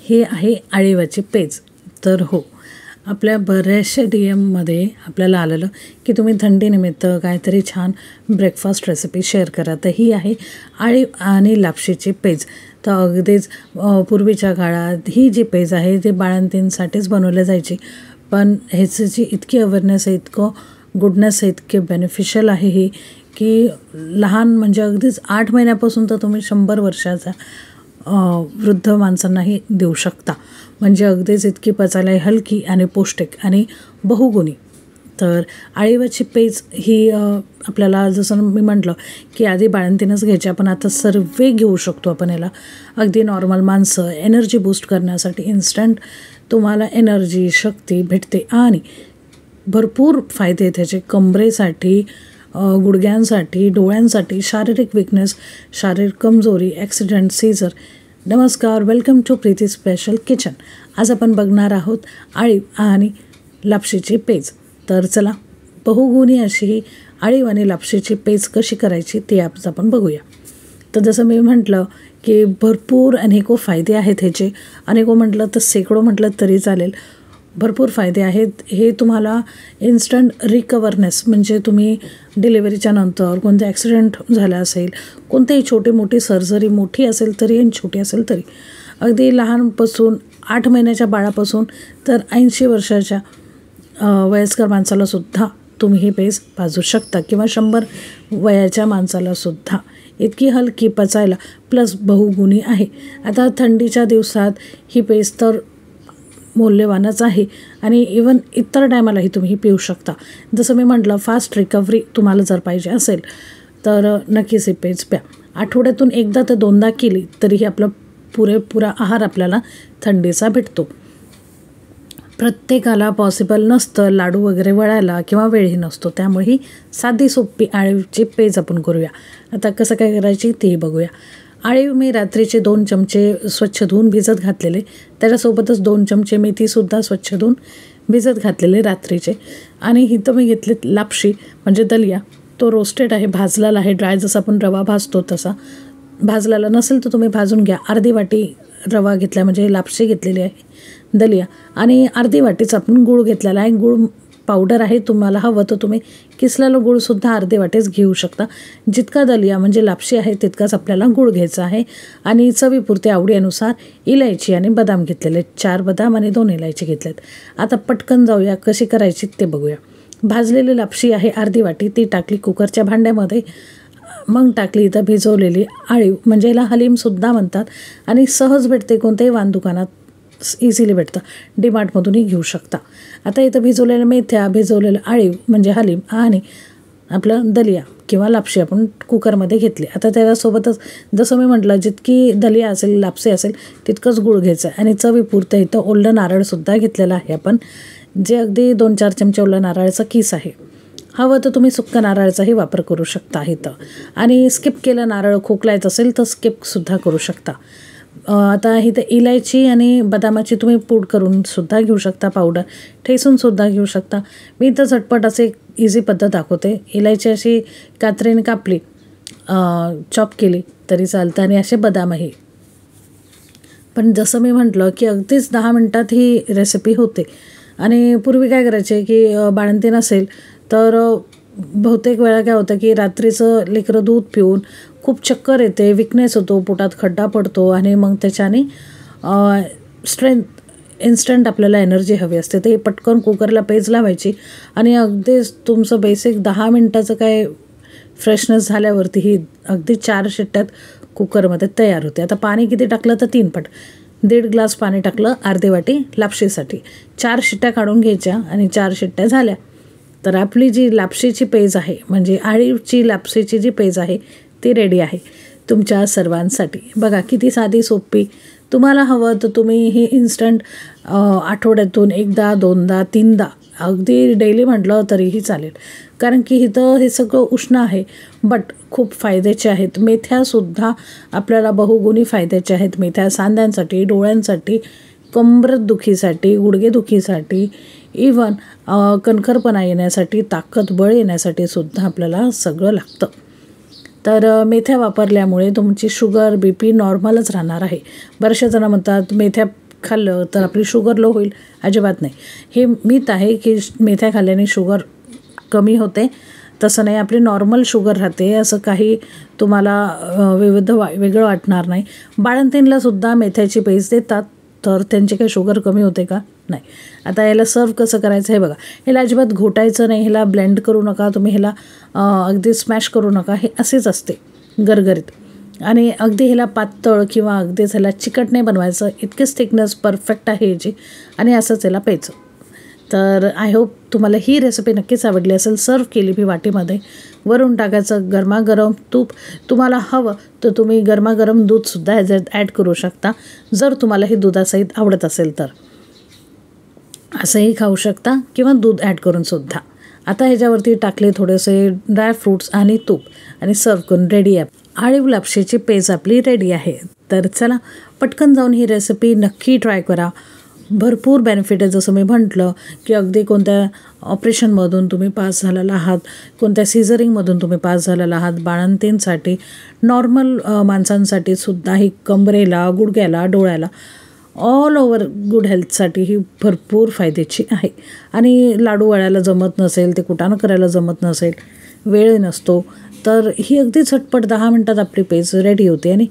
हे आहे आळीवाची पेज. तर हो, आपल्या बऱ्याचशा DM-मध्ये आपल्याला आलेलं की तुम्ही थंडीनिमित्त काहीतरी छान ब्रेकफास्ट रेसिपी शेअर करा. तर ही आहे आळी आणि लापशीची पेज. तर अगदीच पूर्वीच्या काळात ही जी पेज आहे ती बाळंतींसाठीच बनवली जायची, पण ह्याची जी इतकी अवेअरनेस आहे, इतकं गुडनेस आहे, इतके बेनिफिशियल आहे ही, की लहान म्हणजे अगदीच 8 महिन्यापासून तर तुम्ही 100 वर्षाचा वृद्ध माणसांनाही देऊ शकता. म्हणजे अगदीच इतकी पचायला हलकी आणि पौष्टिक आणि बहुगुणी. तर आळीवाची पेज ही आपल्याला जसं मी म्हटलं की आधी बाळंतीनच घ्यायची, पण आता सर्व घेऊ शकतो आपण याला. अगदी नॉर्मल माणसं एनर्जी बूस्ट करण्यासाठी इन्स्टंट तुम्हाला एनर्जी शक्ती भेटते आणि भरपूर फायदे त्याचे कंबरेसाठी, गुडघ्यांसाठी, डोळ्यांसाठी, शारीरिक विकनेस, शारीरिक कमजोरी, ॲक्सिडेंट, सीझर. नमस्कार, welcome to Preeti special kitchen. आज आपण बघणार आहोत आळीव आणि लापशीची पेज. तर चला, बहुगुणी अशी ही आळीव आणि लापशीची पेज कशी करायची ते आज आपण बघूया. तर जसं मी म्हटलं की भरपूर अनेको फायदे आहेत ह्याचे. अनेको म्हटलं तर शेकडो म्हटलं तरी चालेल. भरपूर फायदे आहेत. हे तुम्हाला इन्स्टंट रिकवरनेस, म्हणजे तुम्ही डिलिव्हरीच्या नंतर कोणते ॲक्सिडेंट झाला असेल, कोणतेही छोटी मोठी सर्जरी, मोठी असेल तरी आणि छोटी असेल तरी, अगदी लहानपासून 8 महिन्याच्या बाळापासून तर 80 वर्षाच्या वयस्कर माणसालासुद्धा तुम्ही ही पेज पाजू शकता, किंवा 100 वयाच्या माणसालासुद्धा. इतकी हलकी, पचायला, प्लस बहुगुणी आहे. आता थंडीच्या दिवसात ही पेज तर मौल्यवानच आहे आणि इवन इतर टायमालाही तुम्ही पिऊ शकता. जसं मी म्हटलं, फास्ट रिकव्हरी तुम्हाला जर पाहिजे असेल तर नक्कीच ही पेज प्या. आठवड्यातून एकदा तर 2दा केली तरीही आपला पुरेपुरा आहार आपल्याला थंडीचा भेटतो. प्रत्येकाला पॉसिबल नसतं लाडू वगैरे वळायला किंवा वेळही नसतो, त्यामुळे ही साधी सोपी आळीवची पेज आपण करूया. आता कसं काय करायची तेही बघूया. आळीव मी रात्रीचे 2 चमचे स्वच्छ धुवून भिजत घातलेले, त्याच्यासोबतच 2 चमचे मेथीसुद्धा स्वच्छ धुवून भिजत घातलेले रात्रीचे. आणि इथं मी घेतलेत लापशी, म्हणजे दलिया. तो रोस्टेड आहे, भाजलेला आहे, ड्राय जसा आपण रवा भाजतो तसा. भाजलेला नसेल तर तुम्ही भाजून घ्या. अर्धी वाटी रवा घेतला, म्हणजे लापशी घेतलेली आहे, दलिया, आणि अर्धी वाटीच आपण गूळ घेतलेला आहे. गूळ पावडर आहे, तुम्हाला हवं तर तुम्ही किसलेलं गूळसुद्धा अर्धी वाटीच घेऊ शकता. जितका दलिया म्हणजे लापशी आहे तितकाच आपल्याला गूळ घ्यायचा आहे. आणि चवीपुरते आवडीनुसार इलायची आणि बदाम घेतलेले, 4 बदाम आणि 2 इलायची घेतलेत. आता पटकन जाऊया कशी करायची ते बघूया. भाजलेली लापशी आहे अर्धी वाटी, ती टाकली कुकरच्या भांड्यामध्ये. मग टाकली इथं भिजवलेली आळीव, म्हणजे याला हलीमसुद्धा म्हणतात आणि सहज भेटते, कोणत्याही वाण दुकानात इझिली भेटतं, डीमार्टमधूनही घेऊ शकता. आता इथं भिजवलेल्या मेथ्या, भिजवलेलं आळीव म्हणजे हलीम आणि आपलं दलिया किंवा लापशी आपण कुकरमध्ये घेतली. आता त्याच्यासोबतच जसं मी म्हटलं, जितकी दलिया असेल, लापशी असेल, तितकंच गूळ घ्यायचं आहे. आणि चवीपुरतं इथं ओलं नारळसुद्धा घेतलेलं आहे आपण, जे अगदी 2-4 चमचे ओलं नारळाचा किस आहे. हवं तर तुम्ही सुक्का नारळाचाही वापर करू शकता इथं. आणि स्किप केलं नारळ खोकलायचं असेल तर स्किपसुद्धा करू शकता. आता इथं इलायची आणि बदामाची तुम्ही पूड करून सुद्धा घेऊ शकता, पावडर ठेसूनसुद्धा घेऊ शकता. मी इथं झटपट असे इझी पद्धत दाखवते. इलायची अशी कात्रीने कापली, चॉप केली तरी चालतं, आणि असे बदामही. पण जसं मी म्हटलं की अगदीच 10 मिनटात ही रेसिपी होते. आणि पूर्वी काय करायचे की बाळंतीण नसेल तर बहुतेक वेळा काय होतं की रात्रीचं लेकरं दूध पिऊन खूप चक्कर येते, विकनेस होतो, पोटात खड्डा पडतो, आणि मग त्याच्याने इन्स्टंट आपल्याला एनर्जी हवी असते. ते पटकन कुकरला पेज लावायची आणि अगदीच तुमचं बेसिक 10 मिनटाचं काय फ्रेशनेस झाल्यावरती ही अगदी 4 शिट्ट्यात कुकरमध्ये तयार होते. आता पाणी किती टाकलं तर 3 पट, 1.5 ग्लास पाणी टाकलं अर्धी वाटी लापशीसाठी. 4 शिट्ट्या काढून घ्यायच्या आणि 4 शिट्ट्या झाल्या तर आपली जी लापशीची पेज आहे, म्हणजे आळीवची लापशीची जी पेज आहे ती रेडी आहे तुमच्या सर्वांसाठी. बघा किती साधी सोपी. तुम्हाला हवं तर तुम्ही ही इन्स्टंट आठवड्यातून 1दा 2दा 3दा, अगदी डेली म्हटलं तरीही चालेल, कारण की इथं हे सगळं उष्ण आहे, बट खूप फायद्याचे आहेत. मेथ्यासुद्धा आपल्याला बहुगुणी फायद्याचे आहेत. मेथ्या सांध्यांसाठी, डोळ्यांसाठी, कंबरदुखीसाठी, गुडघेदुखीसाठी, इवन कणखरपणा येण्यासाठी, ताकद बळ येण्यासाठी सुद्धा आपल्याला सगळं लागतं. तर मेथ्या वापरल्यामुळे तुमची शुगर, BP नॉर्मलच राहणार आहे. बरेचसे जण म्हणतात मेथ्या खाल्लं तर आपली शुगर लो होईल, अजिबात नाही. हे मिथ आहे की मेथ्या खाल्ल्याने शुगर कमी होते. तसं नाही, आपली नॉर्मल शुगर राहते. असं काही तुम्हाला वेगळं वाटणार नाही. बाळंतीणलासुद्धा मेथ्याची पेस्ट देतात, तर त्यांची काही शुगर कमी होते का? नाही. आता याला सर्व कसं करायचं हे बघा. ह्याला अजिबात घोटायचं नाही, ह्याला ब्लेंड करू नका तुम्ही, ह्याला अगदी स्मॅश करू नका. हे असेच असते गरगरीत. आणि अगदी ह्याला पातळ किंवा अगदीच ह्याला चिकट नाही बनवायचं. इतकीच थिकनेस परफेक्ट आहे याची आणि असंच ह्याला प्यायचं. तर आय होप तुम्हाला ही रेसिपी नक्कीच आवडली असेल. सर्व केली मी वाटीमध्ये. वरून टाकायचं गरमागरम तूप. तुम्हाला हवं तर तुम्ही गरमागरम दूधसुद्धा ह्याच्यात ॲड करू शकता, जर तुम्हाला हे दुधासहित आवडत असेल तर. असंही खाऊ शकता किंवा दूध ॲड करूनसुद्धा. आता ह्याच्यावरती टाकले थोडेसे ड्रायफ्रूट्स आणि तूप आणि सर्व करून रेडी आहे. आळीव लापशीची पेज आपली रेडी आहे. तर चला पटकन जाऊन ही रेसिपी नक्की ट्राय करा. भरपूर बेनिफिट आहे. जसं मी म्हटलं की अगदी कोणत्या ऑपरेशनमधून तुम्ही पास झालेला आहात, कोणत्या सिझरिंगमधून तुम्ही पास झालेला आहात, बाळंतींसाठी, नॉर्मल माणसांसाठी सुद्धा ही कमरेला, गुडघ्याला, डोळ्याला, ऑल ओव्हर गुड हेल्थसाठी ही भरपूर फायद्याची आहे. आणि लाडू वळायला जमत नसेल, ते कुटाणं करायला जमत नसेल, वेळ नसतो, तर ही अगदी झटपट 10 मिनटात आपली पेज रेडी होते. आणि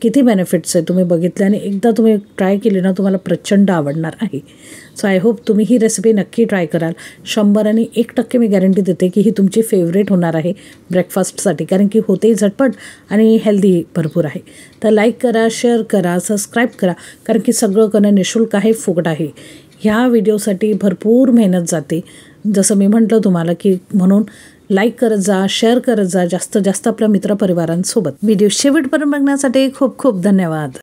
किती बेनिफिट्स आहे तुम्ही बघितले आणि एकदा तुम्ही ट्राय केली ना, तुम्हाला प्रचंड आवडणार आहे. सो आय होप तुम्ही ही रेसिपी नक्की ट्राय कराल. 100 आणि 1% मी गॅरंटी देते की ही तुमची फेवरेट होणार आहे ब्रेकफास्टसाठी, कारण की होतेही झटपट आणि हेल्दी भरपूर आहे. तर लाईक करा, शेअर करा, सबस्क्राईब करा, कारण की सगळं करणं निःशुल्क आहे, फुकट आहे. ह्या व्हिडिओसाठी भरपूर मेहनत जाते, जसं मी म्हटलं तुम्हाला, की म्हणून लाईक करत जा, शेअर करत जा जास्तीत जास्त आपल्या मित्रपरिवारांसोबत. व्हिडिओ शेवटपर्यंत बघण्यासाठी खूप खूप धन्यवाद.